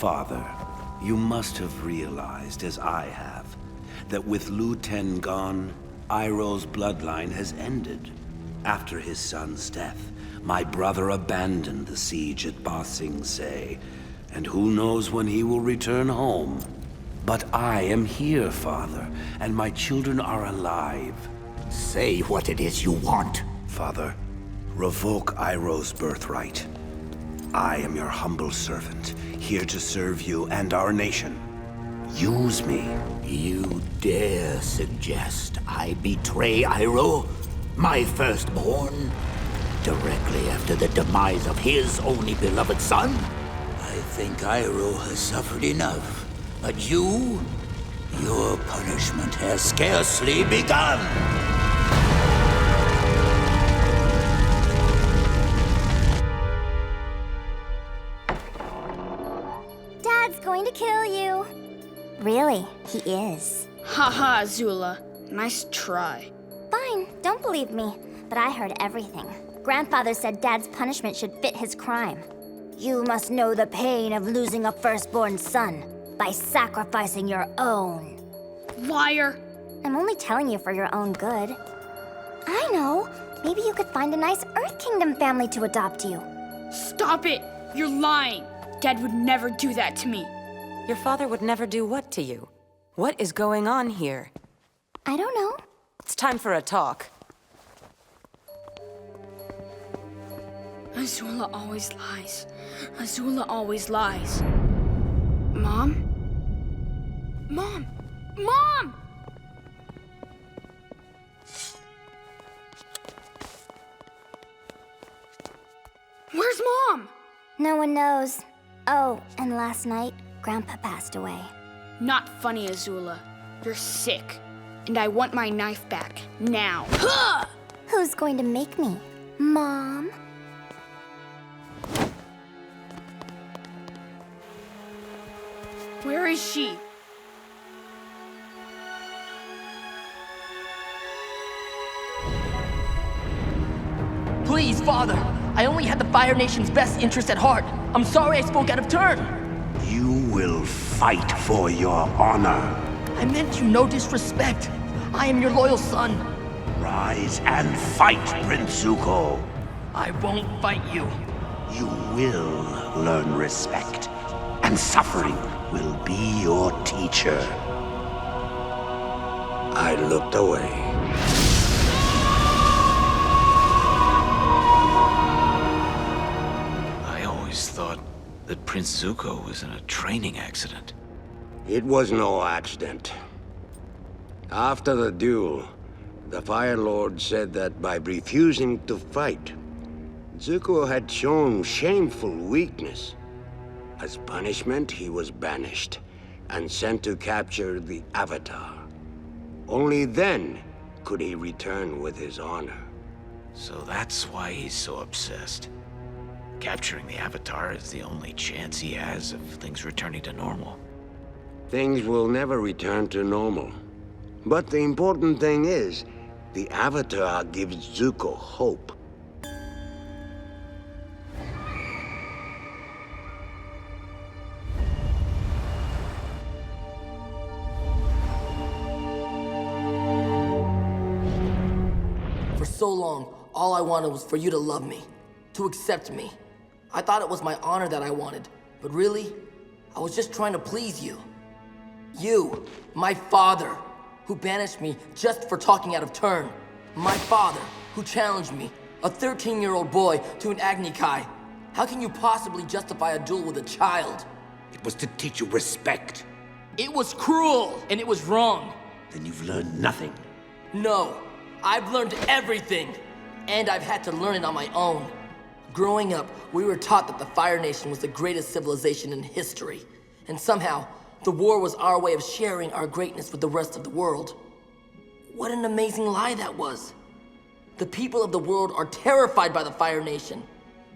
Father, you must have realized, as I have, that with Lu Ten gone, Iroh's bloodline has ended. After his son's death, my brother abandoned the siege at Ba Sing Se, and who knows when he will return home. But I am here, Father, and my children are alive. Say what it is you want. Father, revoke Iroh's birthright. I am your humble servant, here to serve you and our nation. Use me. You dare suggest I betray Iroh, my firstborn, directly after the demise of his only beloved son? I think Iroh has suffered enough. But you, your punishment has scarcely begun. Dad's going to kill you. Really, he is. Haha, Azula. Nice try. Fine, don't believe me, but I heard everything. Grandfather said Dad's punishment should fit his crime. You must know the pain of losing a firstborn son by sacrificing your own. Liar. I'm only telling you for your own good. I know. Maybe you could find a nice Earth Kingdom family to adopt you. Stop it. You're lying. Dad would never do that to me. Your father would never do what to you? What is going on here? I don't know. It's time for a talk. Azula always lies. Azula always lies. Mom? Mom! Mom! Where's Mom? No one knows. Oh, and last night, Grandpa passed away. Not funny, Azula. You're sick. And I want my knife back, now. Who's going to make me? Mom? Where is she? Please, Father. I only had the Fire Nation's best interest at heart. I'm sorry I spoke out of turn. You will fight for your honor. I meant you no disrespect. I am your loyal son. Rise and fight, Prince Zuko. I won't fight you. You will learn respect, and suffering will be your teacher. I looked away. I always thought that Prince Zuko was in a training accident. It was no accident. After the duel, the Fire Lord said that by refusing to fight, Zuko had shown shameful weakness. As punishment, he was banished and sent to capture the Avatar. Only then could he return with his honor. So that's why he's so obsessed. Capturing the Avatar is the only chance he has of things returning to normal. Things will never return to normal. But the important thing is, the Avatar gives Zuko hope. For so long, all I wanted was for you to love me, to accept me. I thought it was my honor that I wanted, but really, I was just trying to please you. You, my father, who banished me just for talking out of turn. My father, who challenged me, a 13-year-old boy, to an Agni Kai. How can you possibly justify a duel with a child? It was to teach you respect. It was cruel, and it was wrong. Then you've learned nothing. No, I've learned everything, and I've had to learn it on my own. Growing up, we were taught that the Fire Nation was the greatest civilization in history, and somehow, the war was our way of sharing our greatness with the rest of the world. What an amazing lie that was. The people of the world are terrified by the Fire Nation.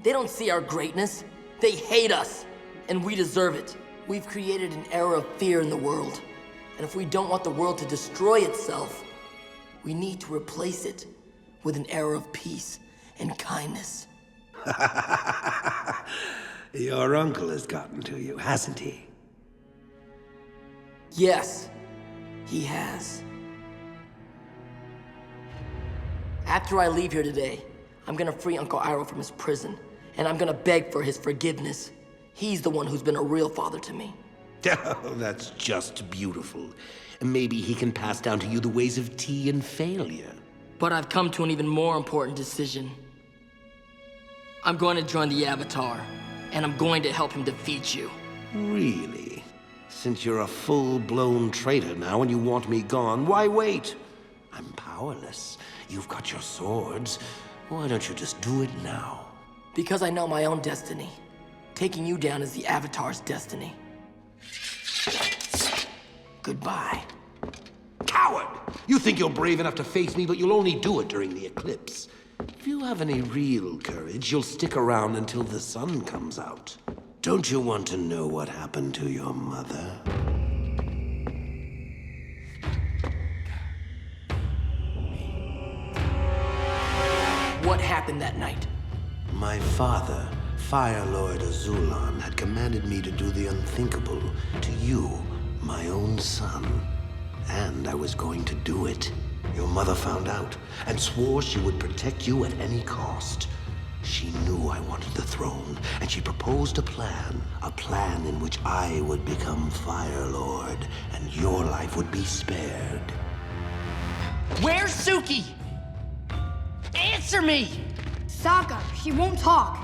They don't see our greatness. They hate us, and we deserve it. We've created an era of fear in the world, and if we don't want the world to destroy itself, we need to replace it with an era of peace and kindness. Your uncle has gotten to you, hasn't he? Yes, he has. After I leave here today, I'm gonna free Uncle Iroh from his prison, and I'm gonna beg for his forgiveness. He's the one who's been a real father to me. Oh, that's just beautiful. Maybe he can pass down to you the ways of tea and failure. But I've come to an even more important decision. I'm going to join the Avatar, and I'm going to help him defeat you. Really? Since you're a full-blown traitor now and you want me gone, why wait? I'm powerless. You've got your swords. Why don't you just do it now? Because I know my own destiny. Taking you down is the Avatar's destiny. Goodbye. Coward! You think you're brave enough to face me, but you'll only do it during the eclipse. If you have any real courage, you'll stick around until the sun comes out. Don't you want to know what happened to your mother? What happened that night? My father, Fire Lord Azulon, had commanded me to do the unthinkable to you, my own son. And I was going to do it. Your mother found out and swore she would protect you at any cost. She knew I wanted the throne, and she proposed a plan in which I would become Fire Lord, and your life would be spared. Where's Suki? Answer me! Sokka, she won't talk.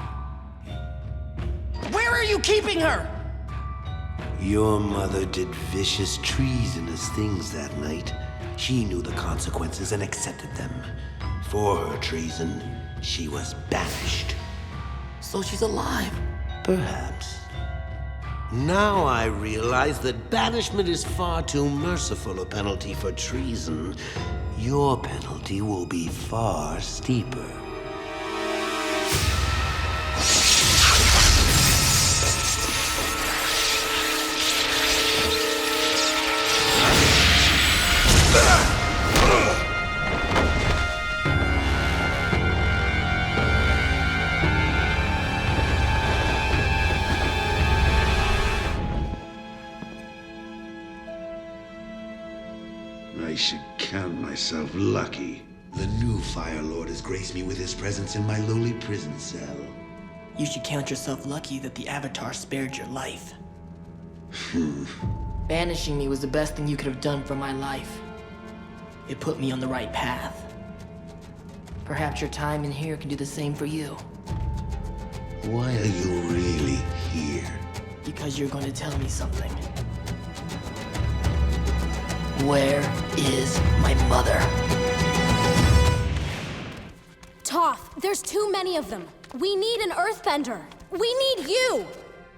Where are you keeping her? Your mother did vicious, treasonous things that night. She knew the consequences and accepted them. For her treason, she was banished. So she's alive. Perhaps. Now I realize that banishment is far too merciful a penalty for treason. Your penalty will be far steeper. I should count myself lucky. The new Fire Lord has graced me with his presence in my lowly prison cell. You should count yourself lucky that the Avatar spared your life. Banishing me was the best thing you could have done for my life. It put me on the right path. Perhaps your time in here can do the same for you. Why are you really here? Because you're going to tell me something. Where is my mother? Toph, there's too many of them. We need an earthbender. We need you!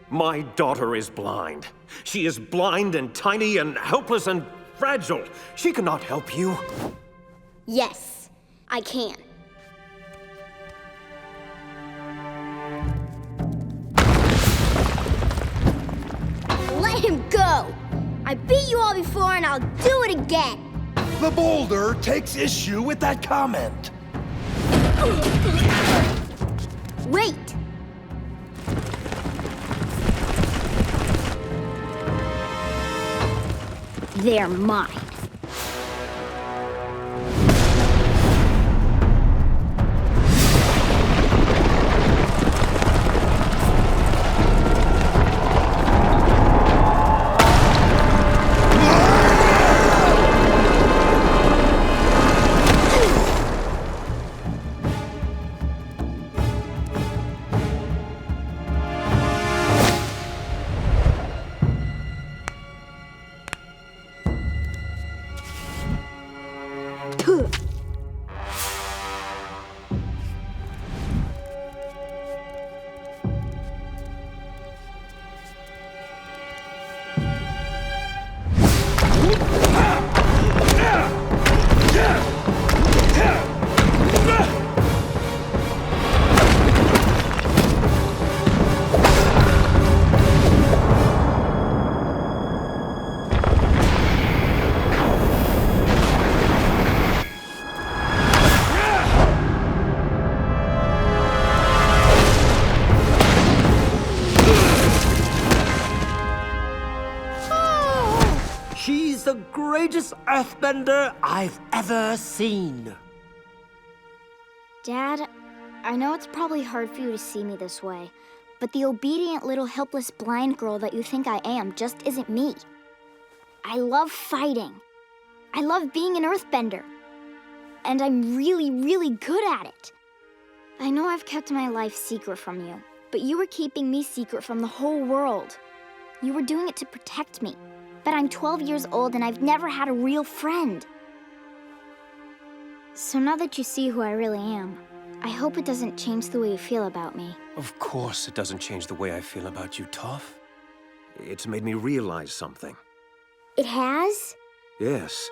My daughter is blind. She is blind and tiny and helpless and fragile. She cannot help you. Yes, I can. Let him go! I beat you all before and I'll do it again! The boulder takes issue with that comment. Wait! They're mine. the greatest earthbender I've ever seen. Dad, I know it's probably hard for you to see me this way, but the obedient little helpless blind girl that you think I am just isn't me. I love fighting. I love being an earthbender. And I'm really, really good at it. I know I've kept my life secret from you, but you were keeping me secret from the whole world. You were doing it to protect me. But I'm 12 years old and I've never had a real friend. So now that you see who I really am, I hope it doesn't change the way you feel about me. Of course it doesn't change the way I feel about you, Toph. It's made me realize something. It has? Yes.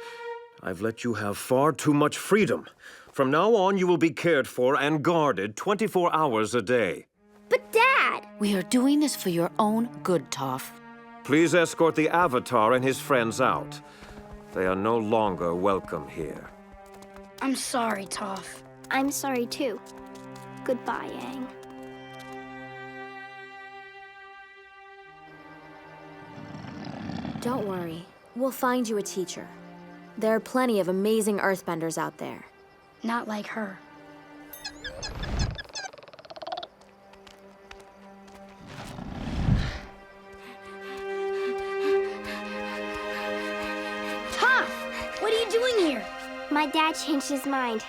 I've let you have far too much freedom. From now on, you will be cared for and guarded 24 hours a day. But Dad! We are doing this for your own good, Toph. Please escort the Avatar and his friends out. They are no longer welcome here. I'm sorry, Toph. I'm sorry too. Goodbye, Aang. Don't worry. We'll find you a teacher. There are plenty of amazing earthbenders out there. Not like her. Toph! What are you doing here? My dad changed his mind.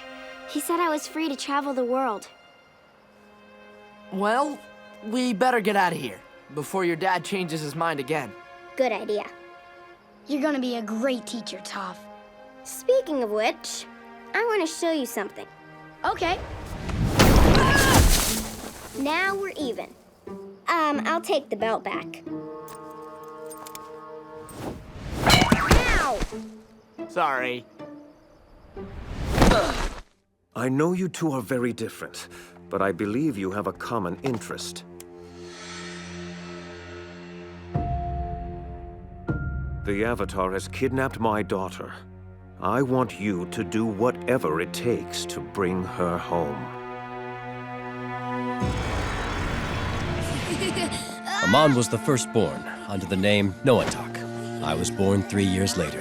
He said I was free to travel the world. Well, we better get out of here before your dad changes his mind again. Good idea. You're gonna be a great teacher, Toph. Speaking of which, I want to show you something. Okay. Now we're even. I'll take the belt back. Ow! Sorry. I know you two are very different, but I believe you have a common interest. The Avatar has kidnapped my daughter. I want you to do whatever it takes to bring her home. Aman was the firstborn, under the name Noatak. I was born 3 years later.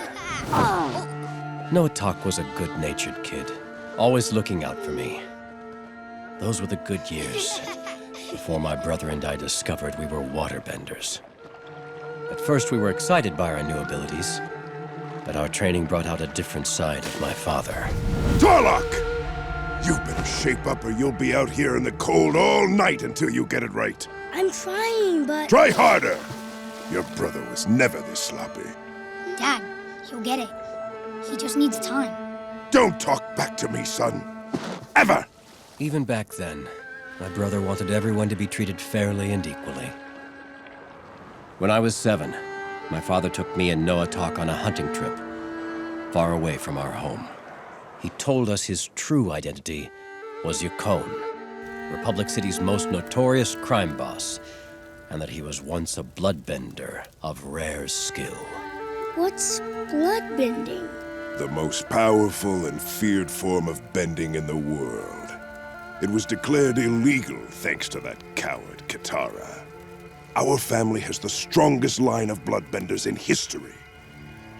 Noatak was a good-natured kid, always looking out for me. Those were the good years, before my brother and I discovered we were waterbenders. At first, we were excited by our new abilities, but our training brought out a different side of my father. Tarlok! You better shape up or you'll be out here in the cold all night until you get it right. I'm trying, but... Try harder! Your brother was never this sloppy. Dad, he'll get it. He just needs time. Don't talk back to me, son. Ever! Even back then, my brother wanted everyone to be treated fairly and equally. When I was 7, my father took me and Noatak on a hunting trip, far away from our home. He told us his true identity was Yukon, Republic City's most notorious crime boss, and that he was once a bloodbender of rare skill. What's bloodbending? The most powerful and feared form of bending in the world. It was declared illegal thanks to that coward Katara. Our family has the strongest line of bloodbenders in history.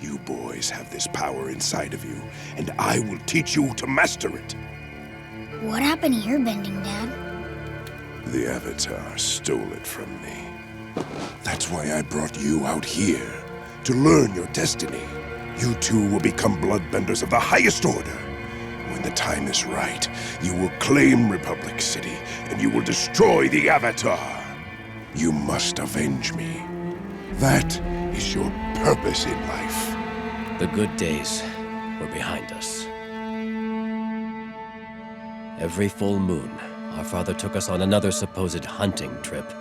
You boys have this power inside of you, and I will teach you to master it. What happened to your bending, Dad? The Avatar stole it from me. That's why I brought you out here, to learn your destiny. You two will become bloodbenders of the highest order. When the time is right, you will claim Republic City, and you will destroy the Avatar. You must avenge me. That is your purpose in life. The good days were behind us. Every full moon, our father took us on another supposed hunting trip,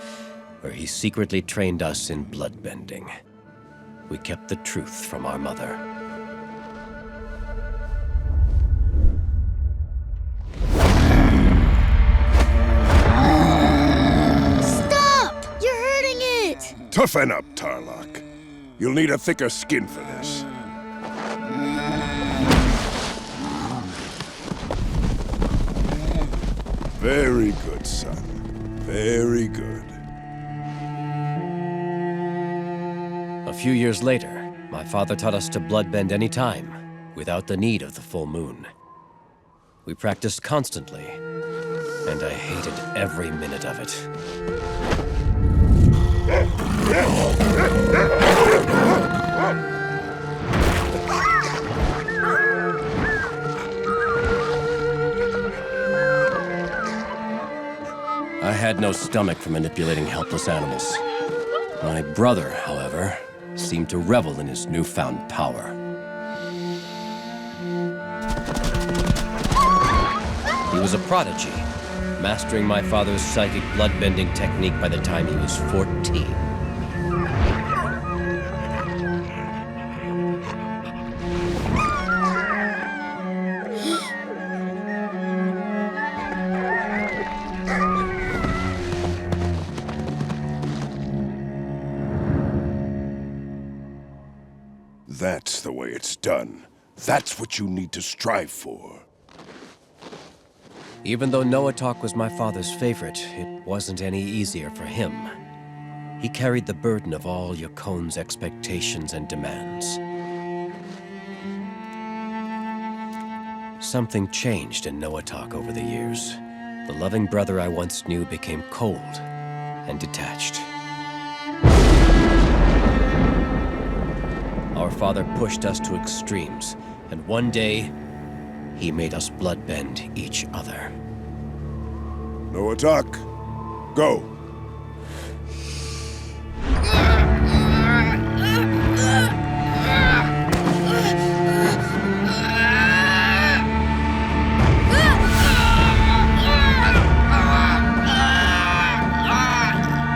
where he secretly trained us in bloodbending. We kept the truth from our mother. Stop! You're hurting it! Toughen up, Tarlok. You'll need a thicker skin for this. Very good, son. Very good. A few years later, My father taught us to bloodbend any time, without the need of the full moon. We practiced constantly, and I hated every minute of it. I had no stomach for manipulating helpless animals. My brother, however, seemed to revel in his newfound power. He was a prodigy, mastering my father's psychic bloodbending technique by the time he was 14. That's the way it's done. That's what you need to strive for. Even though Noatok was my father's favorite, it wasn't any easier for him. He carried the burden of all Yakon's expectations and demands. Something changed in Noatok over the years. The loving brother I once knew became cold and detached. Our father pushed us to extremes, and one day, he made us bloodbend each other. No attack. Go.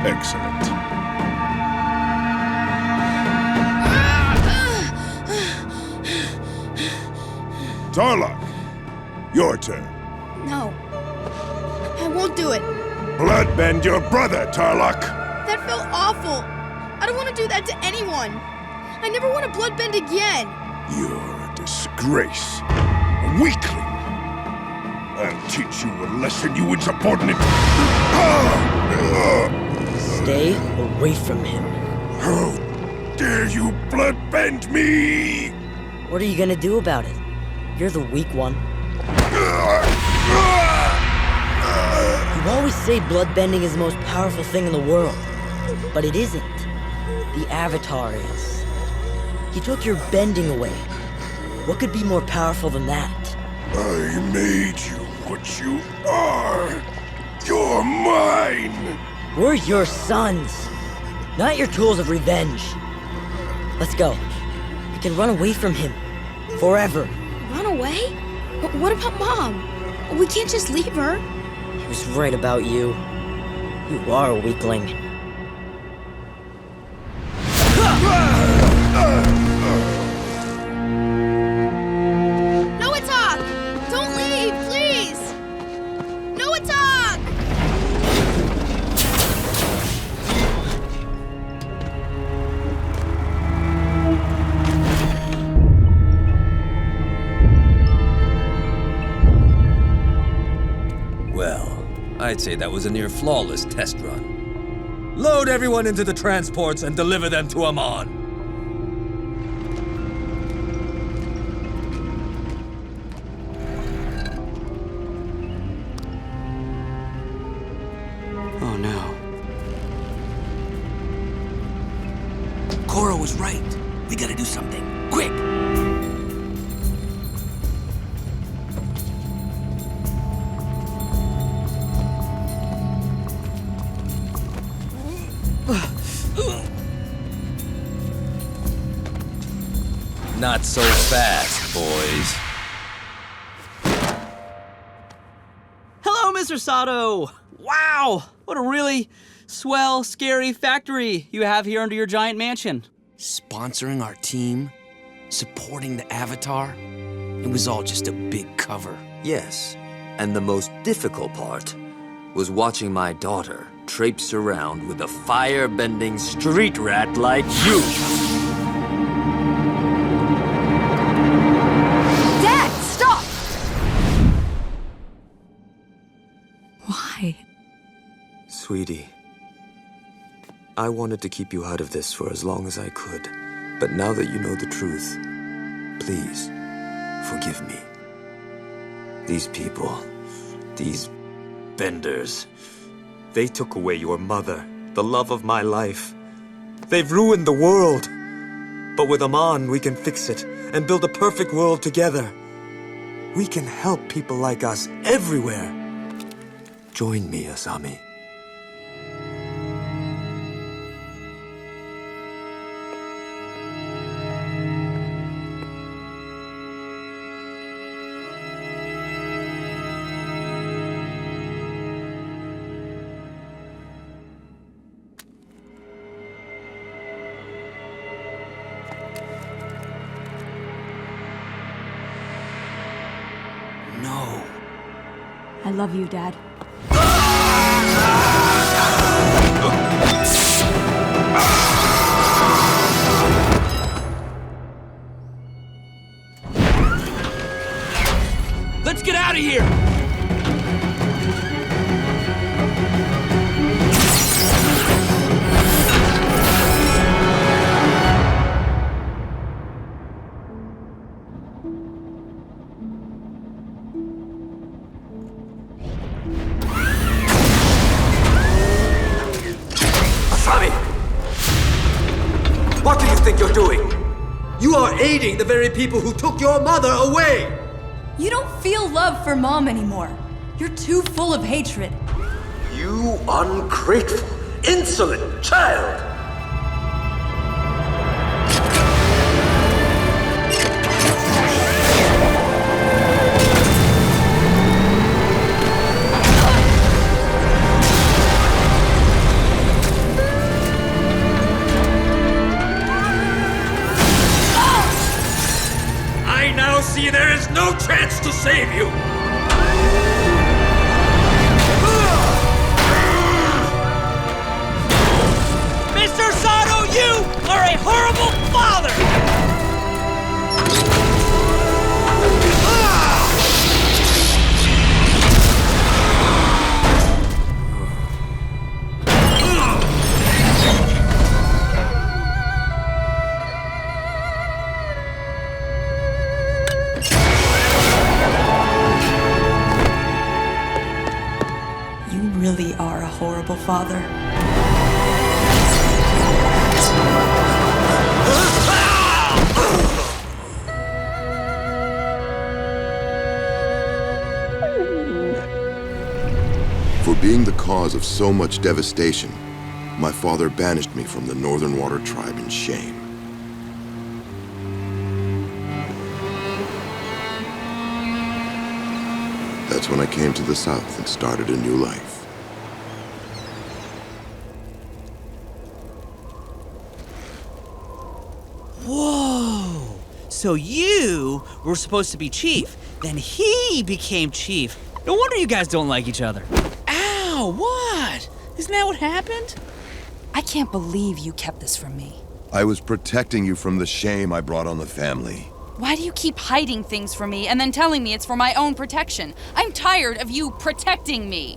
Excellent. Tarlok, your turn. No. I won't do it. Bloodbend your brother, Tarlok. That felt awful. I don't want to do that to anyone. I never want to bloodbend again. You're a disgrace. A weakling. I'll teach you a lesson, you insubordinate. Stay away from him. How dare you bloodbend me? What are you gonna do about it? You're the weak one. You always say bloodbending is the most powerful thing in the world, but it isn't. The Avatar is. He took your bending away. What could be more powerful than that? I made you what you are. You're mine. We're your sons, not your tools of revenge. Let's go. We can run away from him. Forever. Run away? But what about Mom? We can't just leave her. He was right about you. You are a weakling. Noatok! Don't leave, please! Noatok! Well, I'd say that was a near flawless test run. Load everyone into the transports and deliver them to Amon. Oh no. Korra was right. We gotta do something. Quick! Not so fast, boys. Hello, Mr. Sato! Wow! What a really swell, scary factory you have here under your giant mansion. Sponsoring our team, supporting the Avatar, it was all just a big cover. Yes, and the most difficult part was watching my daughter traipse around with a fire-bending street rat like you. Dad, stop! Why? Sweetie, I wanted to keep you out of this for as long as I could. But now that you know the truth, please, forgive me. These people, these benders, they took away your mother, the love of my life. They've ruined the world. But with Aman, we can fix it and build a perfect world together. We can help people like us everywhere. Join me, Asami. I love you, Dad. Let's get out of here! What do you think you're doing? You are aiding the very people who took your mother away! You don't feel love for Mom anymore. You're too full of hatred. You ungrateful, insolent child! See, there is no chance to save you! Mr. Sato, you are a horrible father! Really are a horrible father. For being the cause of so much devastation, my father banished me from the Northern Water Tribe in shame. That's when I came to the South and started a new life. Whoa! So you were supposed to be chief, then he became chief. No wonder you guys don't like each other. Ow, what? Isn't that what happened? I can't believe you kept this from me. I was protecting you from the shame I brought on the family. Why do you keep hiding things from me and then telling me it's for my own protection? I'm tired of you protecting me.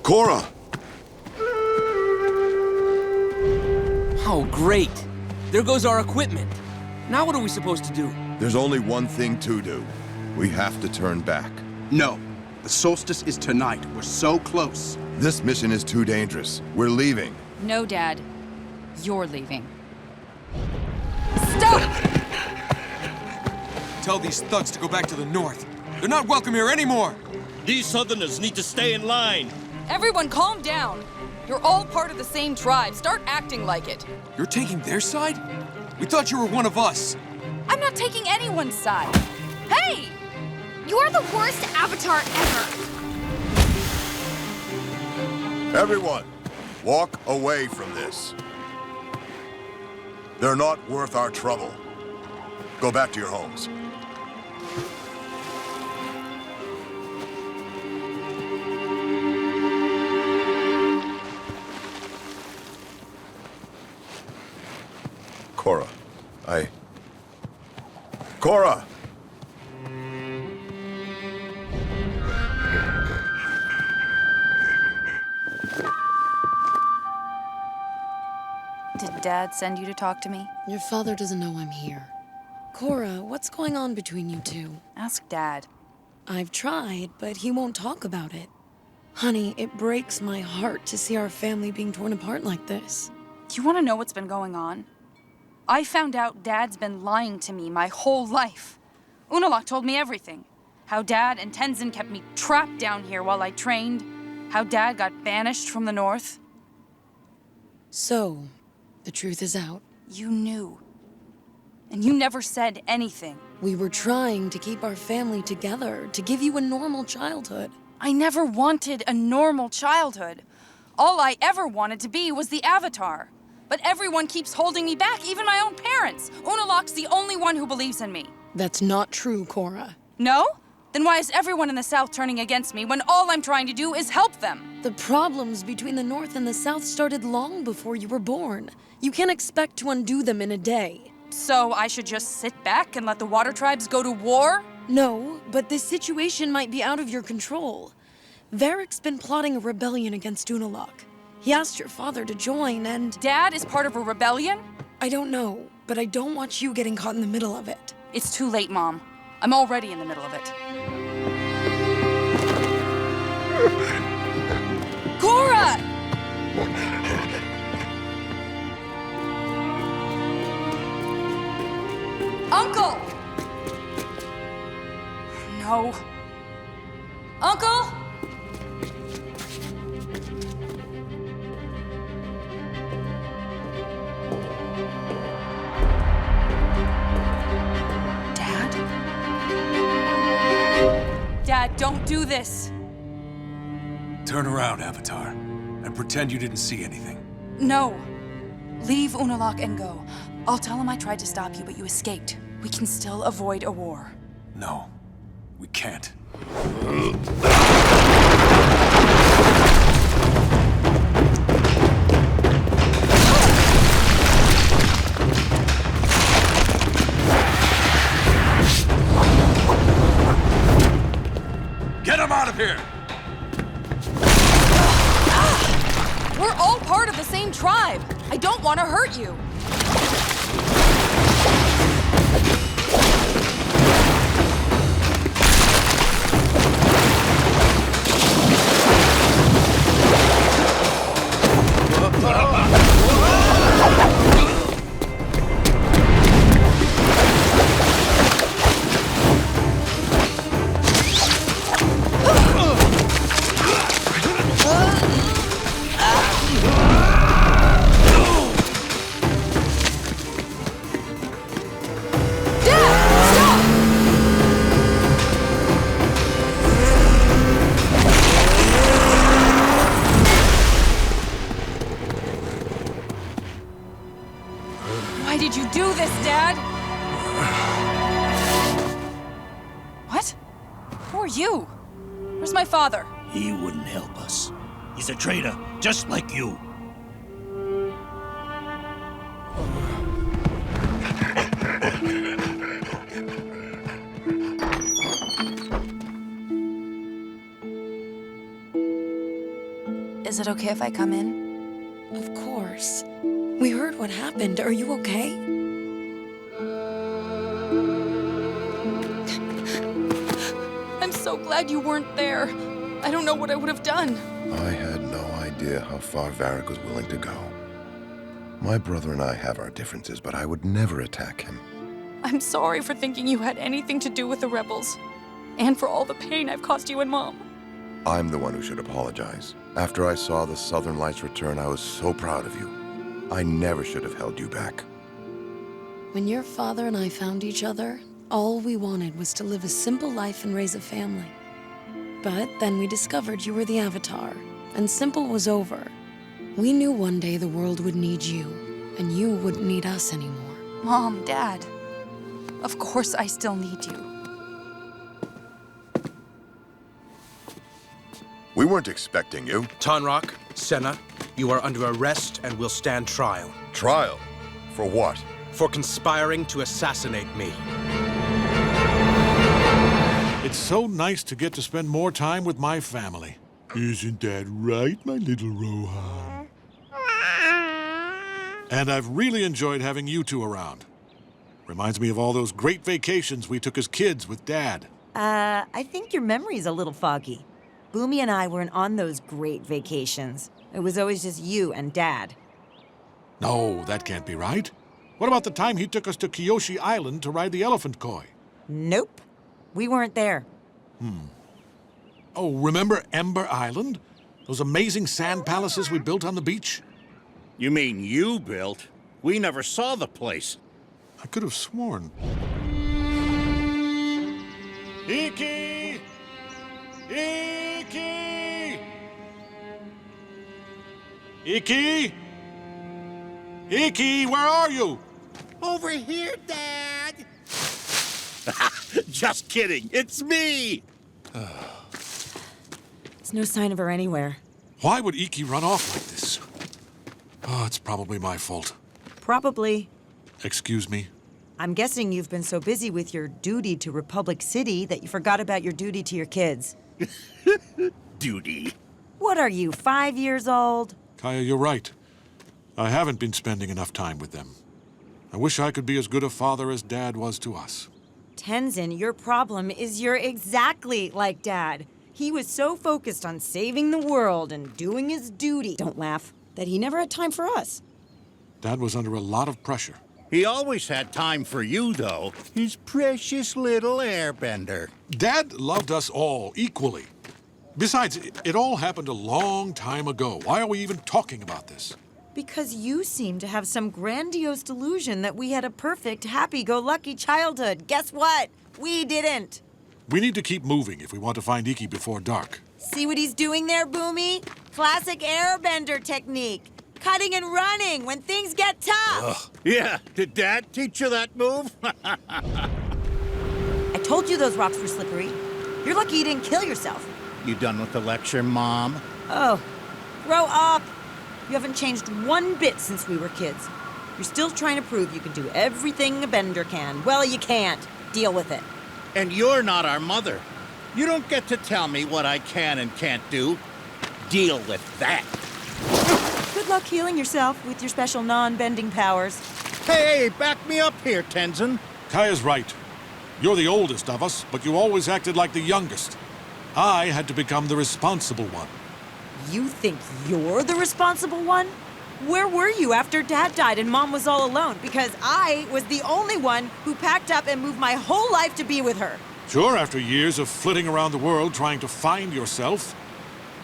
Korra! Oh, great. There goes our equipment. Now what are we supposed to do? There's only one thing to do. We have to turn back. No. The solstice is tonight. We're so close. This mission is too dangerous. We're leaving. No, Dad. You're leaving. Stop! Tell these thugs to go back to the north. They're not welcome here anymore! These southerners need to stay in line. Everyone calm down. You're all part of the same tribe. Start acting like it. You're taking their side? We thought you were one of us. I'm not taking anyone's side. Hey! You're the worst avatar ever! Everyone, walk away from this. They're not worth our trouble. Go back to your homes. Korra, Korra! Did Did Dad send you to talk to me? Your father doesn't know I'm here. Korra, what's going on between you two? Ask Dad. I've tried, but he won't talk about it. Honey, it breaks my heart to see our family being torn apart like this. Do you want to know what's been going on? I found out Dad's been lying to me my whole life. Unalaq told me everything. How Dad and Tenzin kept me trapped down here while I trained. How Dad got banished from the north. So, the truth is out. You knew. And you never said anything. We were trying to keep our family together, to give you a normal childhood. I never wanted a normal childhood. All I ever wanted to be was the Avatar. But everyone keeps holding me back, even my own parents. Unalaq's the only one who believes in me. That's not true, Korra. No? Then why is everyone in the South turning against me when all I'm trying to do is help them? The problems between the North and the South started long before you were born. You can't expect to undo them in a day. So I should just sit back and let the water tribes go to war? No, but this situation might be out of your control. Varric's been plotting a rebellion against Unalaq. He asked your father to join and... Dad is part of a rebellion? I don't know, but I don't want you getting caught in the middle of it. It's too late, Mom. I'm already in the middle of it. Korra! Uncle! No. Uncle? Dad, don't do this. Turn around, Avatar, and pretend you didn't see anything. No. Leave Unalaq and go. I'll tell him I tried to stop you, but you escaped. We can still avoid a war. No, we can't. Get him out of here! We're all part of the same tribe. I don't want to hurt you. Why did you do this, Dad? What? Who are you? Where's my father? He wouldn't help us. He's a traitor, just like you. Is it okay if I come in? Of course. We heard what happened. Are you okay? I'm so glad you weren't there. I don't know what I would have done. I had no idea how far Varric was willing to go. My brother and I have our differences, but I would never attack him. I'm sorry for thinking you had anything to do with the rebels. And for all the pain I've caused you and Mom. I'm the one who should apologize. After I saw the Southern Lights return, I was so proud of you. I never should have held you back. When your father and I found each other, all we wanted was to live a simple life and raise a family. But then we discovered you were the Avatar, and simple was over. We knew one day the world would need you, and you wouldn't need us anymore. Mom, Dad, of course I still need you. We weren't expecting you. Tonrock, Senna, you are under arrest and will stand trial. Trial? For what? For conspiring to assassinate me. It's so nice to get to spend more time with my family. Isn't that right, my little Rohan? And I've really enjoyed having you two around. Reminds me of all those great vacations we took as kids with Dad. I think your memory's a little foggy. Boomy and I weren't on those great vacations. It was always just you and Dad. No, that can't be right. What about the time he took us to Kyoshi Island to ride the elephant koi? Nope. We weren't there. Oh, remember Ember Island? Those amazing sand palaces we built on the beach? You mean you built? We never saw the place. I could have sworn. Iki! Iki! Iki! Iki, where are you? Over here, Dad! Just kidding, it's me! There's no sign of her anywhere. Why would Iki run off like this? Oh, it's probably my fault. Probably. Excuse me? I'm guessing you've been so busy with your duty to Republic City that you forgot about your duty to your kids. Duty. What are you, 5 years old? Kaya, you're right. I haven't been spending enough time with them. I wish I could be as good a father as Dad was to us. Tenzin, your problem is you're exactly like Dad. He was so focused on saving the world and doing his duty, don't laugh, that he never had time for us. Dad was under a lot of pressure. He always had time for you, though. His precious little airbender. Dad loved us all equally. Besides, it all happened a long time ago. Why are we even talking about this? Because you seem to have some grandiose delusion that we had a perfect, happy-go-lucky childhood. Guess what? We didn't. We need to keep moving if we want to find Iki before dark. See what he's doing there, Boomy? Classic airbender technique. Cutting and running when things get tough. Yeah, did Dad teach you that move? I told you those rocks were slippery. You're lucky you didn't kill yourself. You done with the lecture, Mom? Oh, grow up. You haven't changed one bit since we were kids. You're still trying to prove you can do everything a bender can. Well, you can't. Deal with it. And you're not our mother. You don't get to tell me what I can and can't do. Deal with that. Good luck healing yourself with your special non-bending powers. Hey, back me up here, Tenzin. Kaya's right. You're the oldest of us, but you always acted like the youngest. I had to become the responsible one. You think you're the responsible one? Where were you after Dad died and Mom was all alone? Because I was the only one who packed up and moved my whole life to be with her. Sure, after years of flitting around the world trying to find yourself,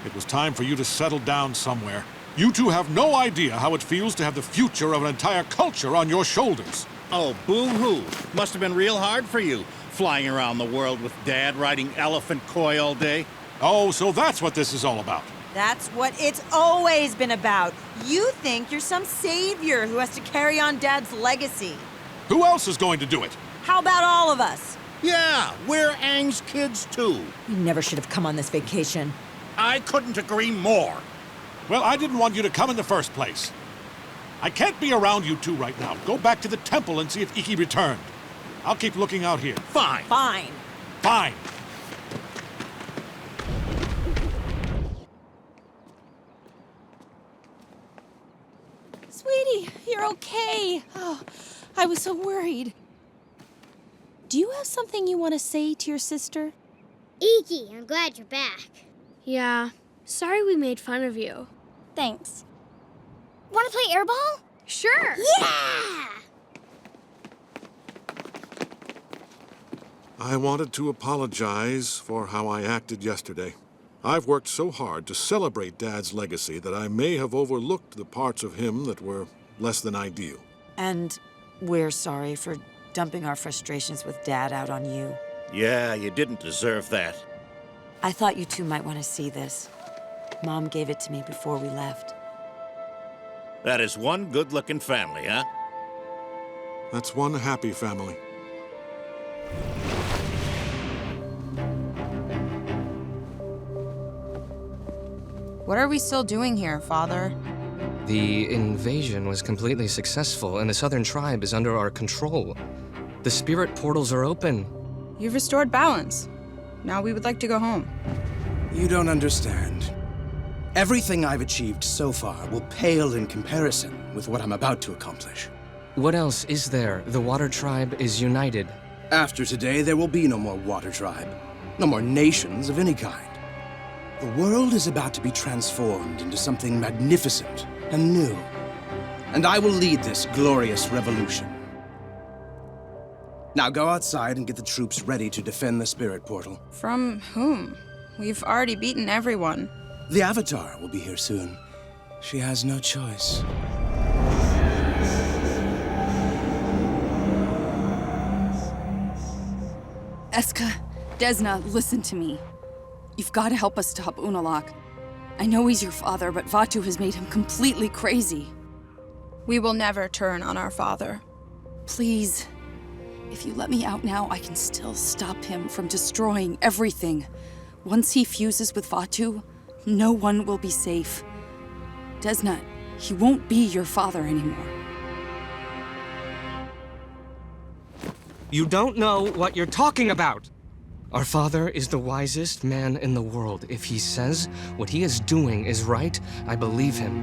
it was time for you to settle down somewhere. You two have no idea how it feels to have the future of an entire culture on your shoulders. Oh, boo-hoo. Must have been real hard for you, flying around the world with Dad riding elephant koi all day. Oh, so that's what this is all about. That's what it's always been about. You think you're some savior who has to carry on Dad's legacy. Who else is going to do it? How about all of us? Yeah, we're Aang's kids, too. You never should have come on this vacation. I couldn't agree more. Well, I didn't want you to come in the first place. I can't be around you two right now. Go back to the temple and see if Iki returned. I'll keep looking out here. Fine. Fine. Fine. Sweetie, you're okay. Oh, I was so worried. Do you have something you want to say to your sister? Iki, I'm glad you're back. Yeah, sorry we made fun of you. Thanks. Want to play airball? Sure. Yeah! I wanted to apologize for how I acted yesterday. I've worked so hard to celebrate Dad's legacy that I may have overlooked the parts of him that were less than ideal. And we're sorry for dumping our frustrations with Dad out on you. Yeah, you didn't deserve that. I thought you two might want to see this. Mom gave it to me before we left. That is one good-looking family, huh? That's one happy family. What are we still doing here, Father? The invasion was completely successful, and the southern tribe is under our control. The spirit portals are open. You've restored balance. Now we would like to go home. You don't understand. Everything I've achieved so far will pale in comparison with what I'm about to accomplish. What else is there? The Water Tribe is united. After today, there will be no more Water Tribe. No more nations of any kind. The world is about to be transformed into something magnificent and new. And I will lead this glorious revolution. Now go outside and get the troops ready to defend the Spirit Portal. From whom? We've already beaten everyone. The Avatar will be here soon. She has no choice. Eska, Desna, listen to me. You've got to help us stop Unalaq. I know he's your father, but Vaatu has made him completely crazy. We will never turn on our father. Please. If you let me out now, I can still stop him from destroying everything. Once he fuses with Vaatu, no one will be safe. Desna, he won't be your father anymore. You don't know what you're talking about! Our father is the wisest man in the world. If he says what he is doing is right, I believe him.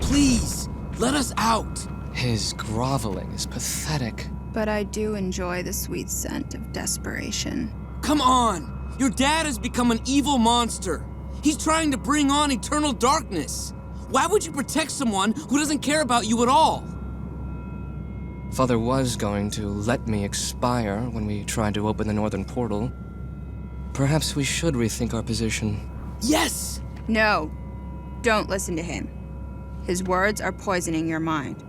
Please, let us out! His groveling is pathetic. But I do enjoy the sweet scent of desperation. Come on! Your dad has become an evil monster. He's trying to bring on eternal darkness. Why would you protect someone who doesn't care about you at all? Father was going to let me expire when we tried to open the northern portal. Perhaps we should rethink our position. Yes! No. Don't listen to him. His words are poisoning your mind.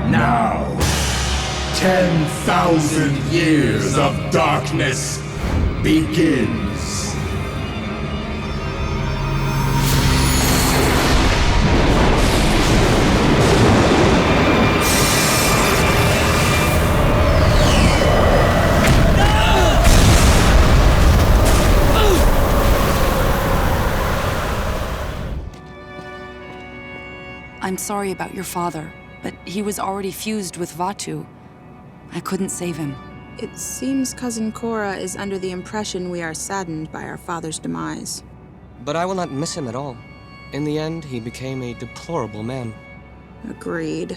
Now, 10,000 years of darkness begins. I'm sorry about your father, but he was already fused with Vaatu. I couldn't save him. It seems Cousin Korra is under the impression we are saddened by our father's demise. But I will not miss him at all. In the end, he became a deplorable man. Agreed.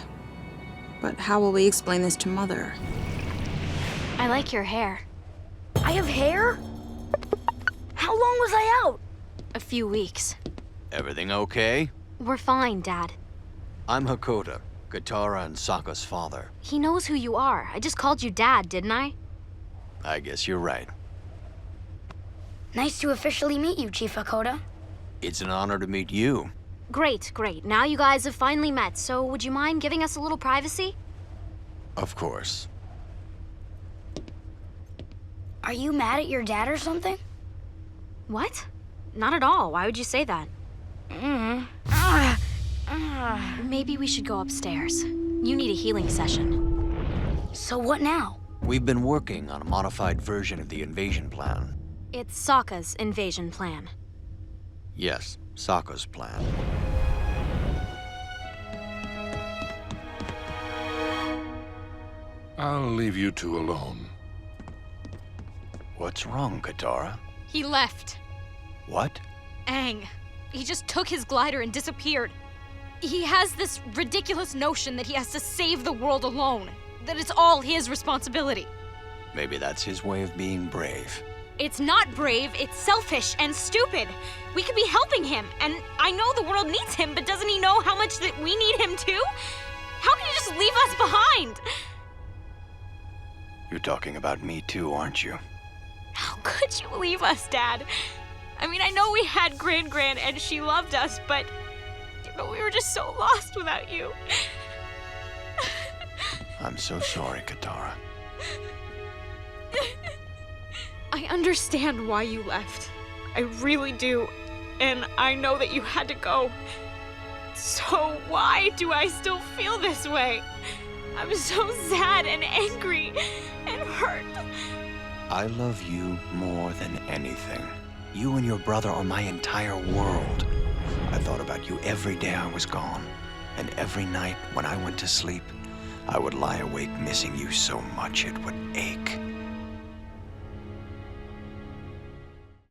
But how will we explain this to Mother? I like your hair. I have hair? How long was I out? A few weeks. Everything okay? We're fine, Dad. I'm Hakoda, Katara and Sokka's father. He knows who you are. I just called you Dad, didn't I? I guess you're right. Nice to officially meet you, Chief Hakoda. It's an honor to meet you. Great, great. Now you guys have finally met, so would you mind giving us a little privacy? Of course. Are you mad at your dad or something? What? Not at all. Why would you say that? Maybe we should go upstairs. You need a healing session. So what now? We've been working on a modified version of the invasion plan. It's Sokka's invasion plan. Yes, Sokka's plan. I'll leave you two alone. What's wrong, Katara? He left. What? Aang. He just took his glider and disappeared. He has this ridiculous notion that he has to save the world alone. That it's all his responsibility. Maybe that's his way of being brave. It's not brave, it's selfish and stupid. We could be helping him, and I know the world needs him, but doesn't he know how much that we need him too? How can he just leave us behind? You're talking about me too, aren't you? How could you leave us, Dad? I mean, I know we had Gran and she loved us, but we were just so lost without you. I'm so sorry, Katara. I understand why you left. I really do. And I know that you had to go. So why do I still feel this way? I'm so sad and angry and hurt. I love you more than anything. You and your brother are my entire world. I thought about you every day I was gone. And every night when I went to sleep, I would lie awake missing you so much it would ache.